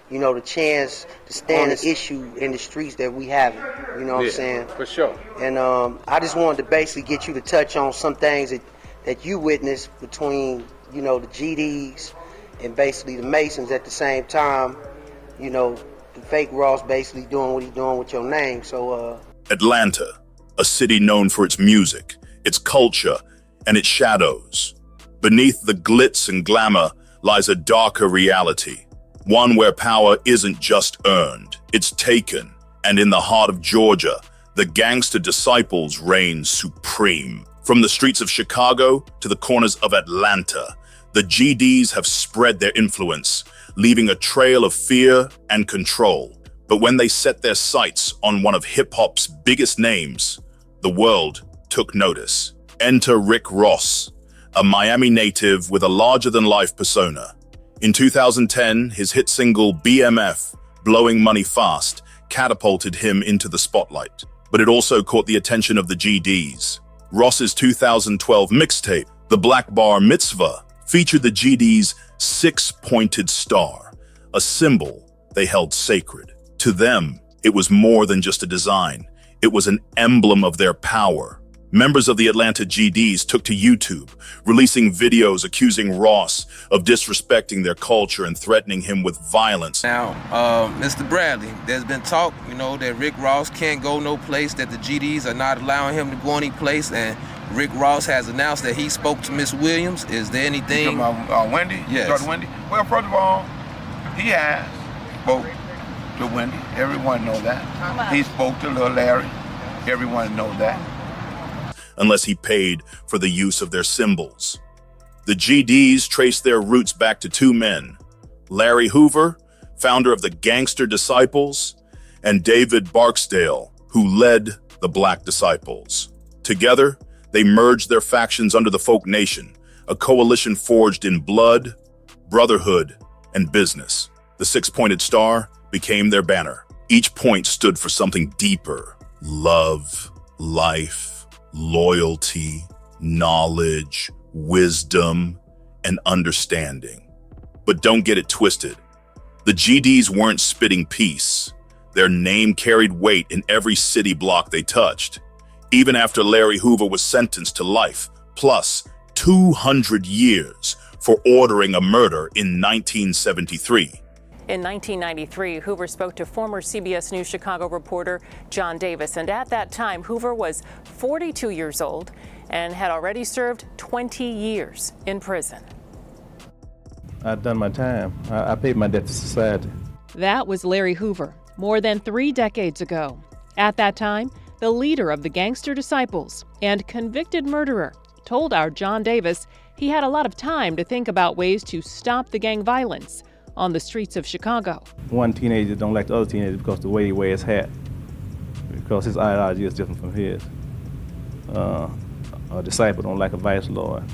the chance to stand an issue in the streets that we have. You know what I'm saying? For sure. And I just wanted to basically get you to touch on some things that you witnessed between, the GDs and basically the Masons at the same time. The fake Ross basically doing what he's doing with your name. So Atlanta, a city known for its music, its culture, and its shadows. Beneath the glitz and glamour lies a darker reality, one where power isn't just earned, it's taken. And in the heart of Georgia, the Gangster Disciples reign supreme. From the streets of Chicago to the corners of Atlanta, the GDs have spread their influence, leaving a trail of fear and control. But when they set their sights on one of hip-hop's biggest names, the world took notice. Enter Rick Ross, a Miami native with a larger-than-life persona. In 2010, his hit single BMF, Blowing Money Fast, catapulted him into the spotlight. But it also caught the attention of the GDs. Ross's 2012 mixtape, The Black Bar Mitzvah, featured the GD's six-pointed star, a symbol they held sacred. To them, it was more than just a design. It was an emblem of their power. Members of the Atlanta GDs took to YouTube, releasing videos accusing Ross of disrespecting their culture and threatening him with violence. Now, Mr. Bradley, there's been talk, that Rick Ross can't go no place, that the GDs are not allowing him to go any place, and Rick Ross has announced that he spoke to Miss Williams. Is there anything? You talking about Wendy? Yes. Wendy? Well, first of all, he has spoke to Wendy. Everyone knows that. He spoke to little Larry. Everyone knows that. Unless he paid for the use of their symbols. The GDs traced their roots back to two men, Larry Hoover, founder of the Gangster Disciples, and David Barksdale, who led the Black Disciples. Together, they merged their factions under the Folk Nation, a coalition forged in blood, brotherhood, and business. The six-pointed star became their banner. Each point stood for something deeper: love, life, loyalty, knowledge, wisdom, and understanding. But don't get it twisted. The GDs weren't spitting peace. Their name carried weight in every city block they touched. Even after Larry Hoover was sentenced to life, plus 200 years for ordering a murder in 1973. In 1993, Hoover spoke to former CBS News Chicago reporter John Davis, and at that time, Hoover was 42 years old and had already served 20 years in prison. I've done my time. I paid my debt to society. That was Larry Hoover, more than 3 decades ago. At that time, the leader of the Gangster Disciples and convicted murderer told our John Davis he had a lot of time to think about ways to stop the gang violence on the streets of Chicago. One teenager don't like the other teenager because the way he wears his hat, because his ideology is different from his. A disciple don't like a vice lord.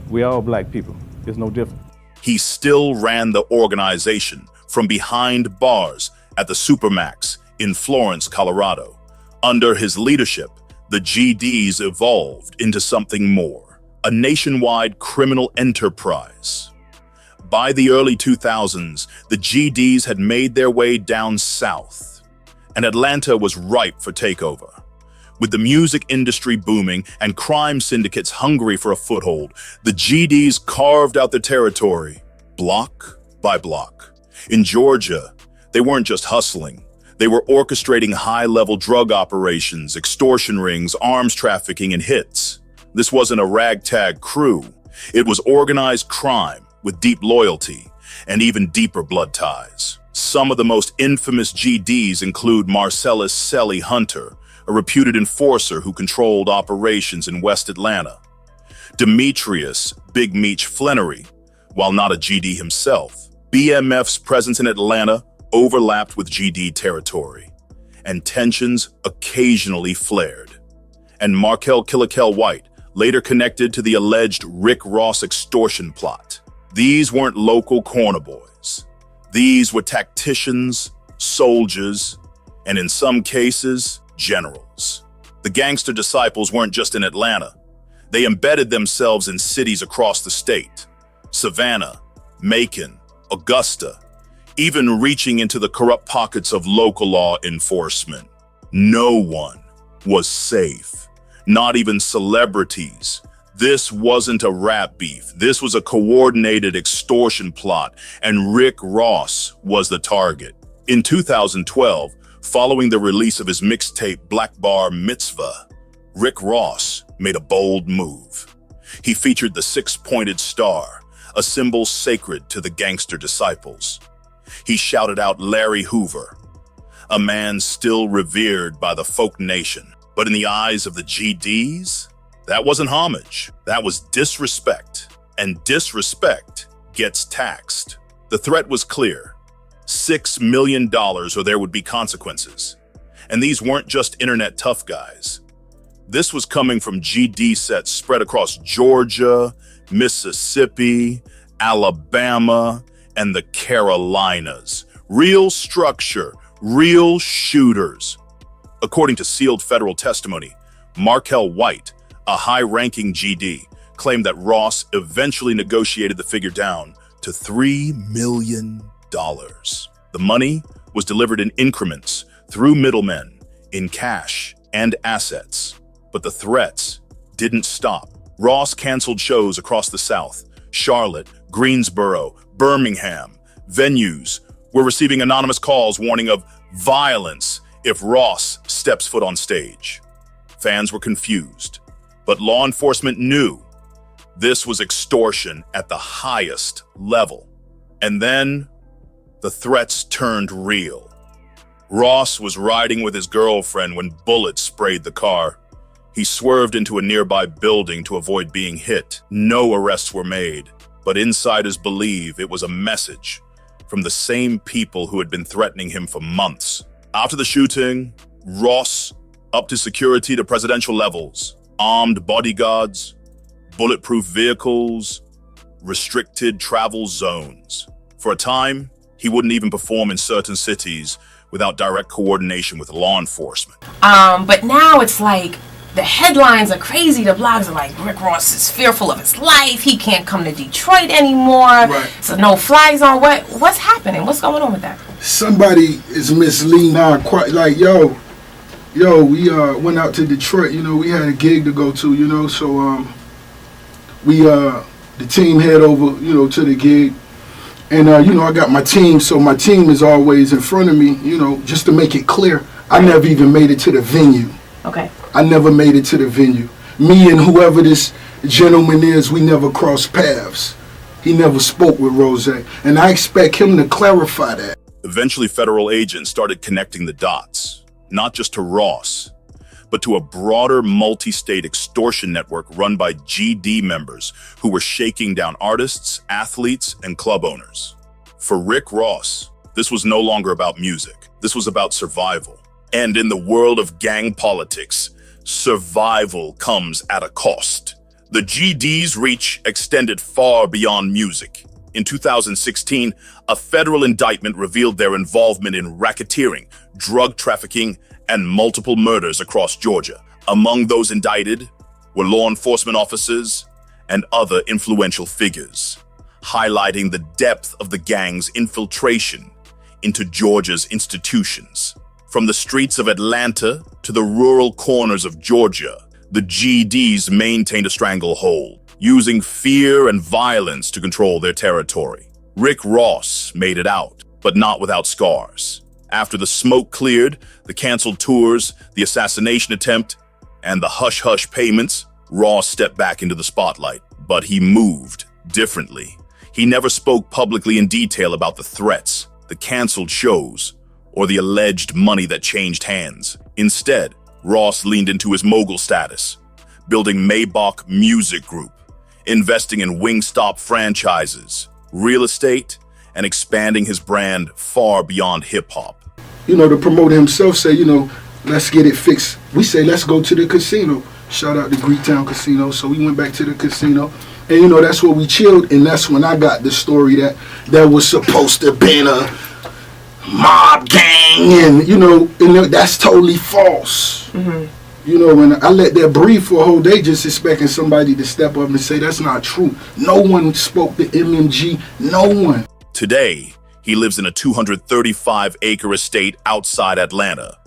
We all black people. It's no different. He still ran the organization from behind bars at the Supermax in Florence, Colorado. Under his leadership, the GDs evolved into something more, a nationwide criminal enterprise. By the early 2000s, the GDs had made their way down south, and Atlanta was ripe for takeover. With the music industry booming and crime syndicates hungry for a foothold, the GDs carved out their territory, block by block. In Georgia, they weren't just hustling. They were orchestrating high-level drug operations, extortion rings, arms trafficking, and hits. This wasn't a ragtag crew. It was organized crime with deep loyalty and even deeper blood ties. Some of the most infamous GDs include Marcellus Selly Hunter, a reputed enforcer who controlled operations in West Atlanta. Demetrius Big Meech Flannery, while not a GD himself. BMF's presence in Atlanta overlapped with GD territory, and tensions occasionally flared. And Markel Killikel White, later connected to the alleged Rick Ross extortion plot. These weren't local corner boys. These were tacticians, soldiers, and in some cases, generals. The Gangster Disciples weren't just in Atlanta. They embedded themselves in cities across the state: Savannah, Macon, Augusta, even reaching into the corrupt pockets of local law enforcement. No one was safe, not even celebrities. This wasn't a rap beef. This was a coordinated extortion plot, and Rick Ross was the target. In 2012, following the release of his mixtape Black Bar Mitzvah, Rick Ross made a bold move. He featured the six-pointed star, a symbol sacred to the Gangster Disciples. He shouted out Larry Hoover, a man still revered by the folk nation. But in the eyes of the GDs, that wasn't homage. That was disrespect. And disrespect gets taxed. The threat was clear. $6 million or there would be consequences. And these weren't just internet tough guys. This was coming from GD sets spread across Georgia, Mississippi, Alabama, and the Carolinas. Real structure, real shooters. According to sealed federal testimony, Markel White, a high-ranking GD, claimed that Ross eventually negotiated the figure down to $3 million. The money was delivered in increments through middlemen in cash and assets. But the threats didn't stop. Ross canceled shows across the South. Charlotte, Greensboro, Birmingham. Venues were receiving anonymous calls warning of violence if Ross steps foot on stage. Fans were confused, but law enforcement knew this was extortion at the highest level. And then the threats turned real. Ross was riding with his girlfriend when bullets sprayed the car. He swerved into a nearby building to avoid being hit. No arrests were made, but insiders believe it was a message from the same people who had been threatening him for months. After the shooting, Ross upped his security to presidential levels. Armed bodyguards, bulletproof vehicles, restricted travel zones. For a time, he wouldn't even perform in certain cities without direct coordination with law enforcement. But now it's like the headlines are crazy. The blogs are like, Rick Ross is fearful of his life. He can't come to Detroit anymore. Right. So no flags on. What's happening? What's going on with that? Somebody is misleading our like, yo, we went out to Detroit, we had a gig to go to, so the team head over, to the gig. And I got my team, so my team is always in front of me, just to make it clear. I never even made it to the venue. Okay. I never made it to the venue. Me and whoever this gentleman is, we never crossed paths. He never spoke with Rose, and I expect him to clarify that. Eventually, federal agents started connecting the dots, not just to Ross, but to a broader multi-state extortion network run by GD members who were shaking down artists, athletes, and club owners. For Rick Ross, this was no longer about music. This was about survival. And in the world of gang politics, survival comes at a cost. The GD's reach extended far beyond music. In 2016, a federal indictment revealed their involvement in racketeering, drug trafficking, and multiple murders across Georgia. Among those indicted were law enforcement officers and other influential figures, highlighting the depth of the gang's infiltration into Georgia's institutions. From the streets of Atlanta to the rural corners of Georgia, the GDs maintained a stranglehold, using fear and violence to control their territory. Rick Ross made it out, but not without scars. After the smoke cleared, the canceled tours, the assassination attempt, and the hush-hush payments, Ross stepped back into the spotlight. But he moved differently. He never spoke publicly in detail about the threats, the canceled shows, or the alleged money that changed hands. Instead, Ross leaned into his mogul status, building Maybach Music Group, investing in Wingstop franchises, real estate, and expanding his brand far beyond hip-hop. The promoter himself say, let's get it fixed. We say, let's go to the casino. Shout out to Greektown Casino. So we went back to the casino. And, that's where we chilled. And that's when I got the story that was supposed to be a mob gang. And, that's totally false. Mm-hmm. When I let that breathe for a whole day, just expecting somebody to step up and say that's not true. No one spoke to MMG. No one. Today, He lives in a 235-acre estate outside Atlanta,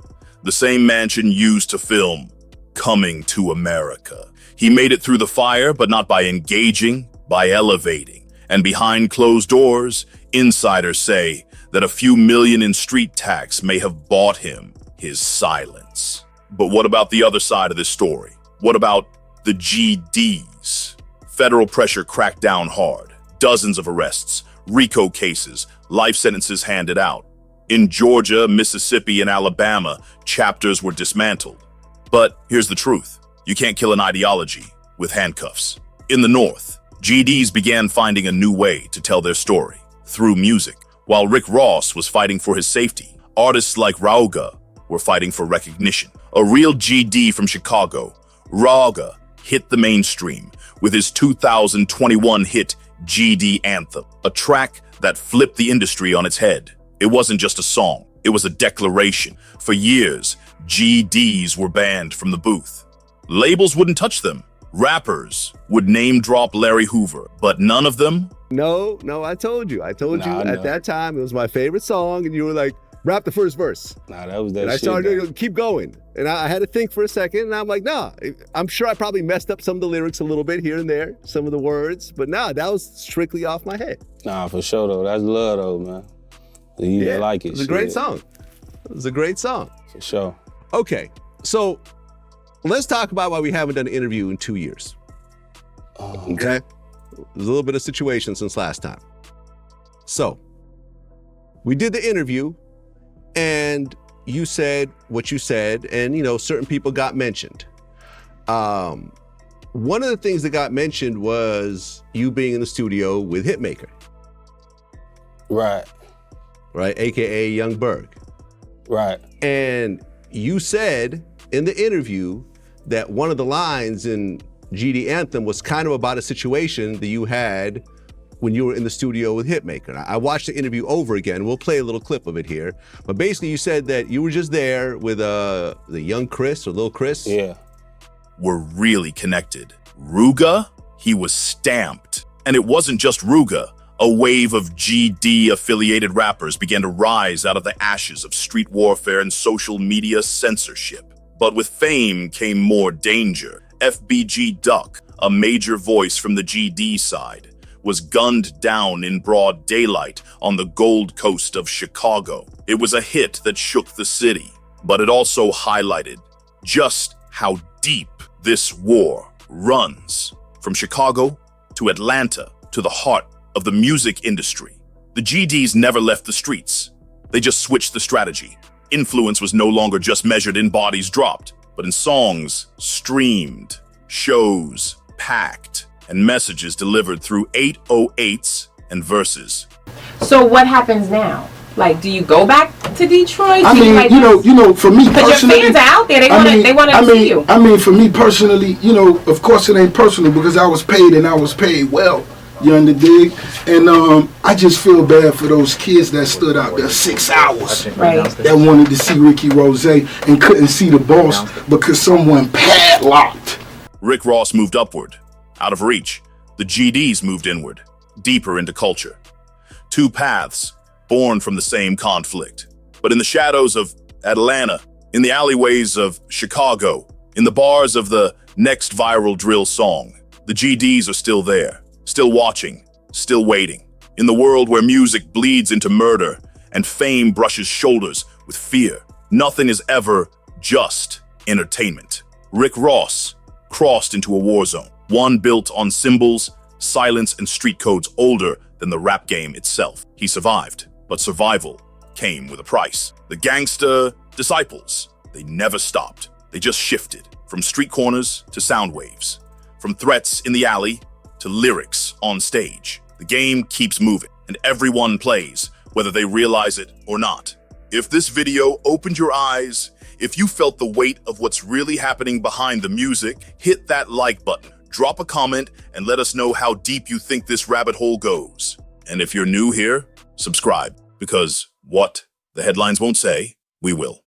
the same mansion used to film Coming to America. He made it through the fire, but not by engaging, by elevating. And behind closed doors, insiders say that a few million in street tax may have bought him his silence. But what about the other side of this story? What about the GDs? Federal pressure cracked down hard. Dozens of arrests, RICO cases, life sentences handed out. In Georgia, Mississippi, and Alabama, chapters were dismantled. But here's the truth. You can't kill an ideology with handcuffs. In the North, GDs began finding a new way to tell their story, through music. While Rick Ross was fighting for his safety, artists like Rauga were fighting for recognition. A real GD from Chicago, Rauga hit the mainstream with his 2021 hit GD Anthem, a track that flipped the industry on its head. It wasn't just a song, it was a declaration. For years, GDs were banned from the booth. Labels wouldn't touch them. Rappers would name drop Larry Hoover, but none of them. No, I told you. At that time, it was my favorite song, and you were like, rap the first verse. That was that and shit. I started to keep going. And I had to think for a second, and I'm like, nah. I'm sure I probably messed up some of the lyrics a little bit here and there, some of the words, but nah, that was strictly off my head. Nah, for sure, though. That's love, though, man. You didn't like it. It was a great song. It was a great song. For sure. Okay, so let's talk about why we haven't done an interview in 2 years. Okay? There's a little bit of situation since last time. So, we did the interview, and you said what you said, and, certain people got mentioned. One of the things that got mentioned was you being in the studio with Hitmaker. Right, AKA Young Berg. right. And you said in the interview that one of the lines in GD Anthem was kind of about a situation that you had when you were in the studio with Hitmaker. I watched the interview over again. We'll play a little clip of it here. But basically you said that you were just there with the young Chris or Lil Chris. Yeah. Were really connected. Ruga, he was stamped. And it wasn't just Ruga. A wave of GD-affiliated rappers began to rise out of the ashes of street warfare and social media censorship. But with fame came more danger. FBG Duck, a major voice from the GD side, was gunned down in broad daylight on the Gold Coast of Chicago. It was a hit that shook the city, but it also highlighted just how deep this war runs. From Chicago to Atlanta to the heart of the music industry. The GDs never left the streets. They just switched the strategy. Influence was no longer just measured in bodies dropped, but in songs streamed, shows packed, and messages delivered through 808s and verses. So what happens now? Like, do you go back to Detroit? I mean, for me because personally, your fans are out there. They want to see you. I mean, for me personally, of course it ain't personal because I was paid and I was paid well. You under dig? And I just feel bad for those kids that stood out there 6 hours, that wanted to see Ricky Rose and couldn't see the boss because someone padlocked. Rick Ross moved upward, out of reach. The GDs moved inward, deeper into culture. Two paths born from the same conflict. But in the shadows of Atlanta, in the alleyways of Chicago, in the bars of the next viral drill song, the GDs are still there. Still watching, still waiting. In the world where music bleeds into murder and fame brushes shoulders with fear, nothing is ever just entertainment. Rick Ross crossed into a war zone, one built on symbols, silence, and street codes older than the rap game itself. He survived, but survival came with a price. The Gangster Disciples, they never stopped. They just shifted from street corners to sound waves, from threats in the alley to lyrics on stage. The game keeps moving, and everyone plays, whether they realize it or not. If this video opened your eyes, if you felt the weight of what's really happening behind the music, hit that like button, drop a comment, and let us know how deep you think this rabbit hole goes. And if you're new here, subscribe, because what the headlines won't say, we will.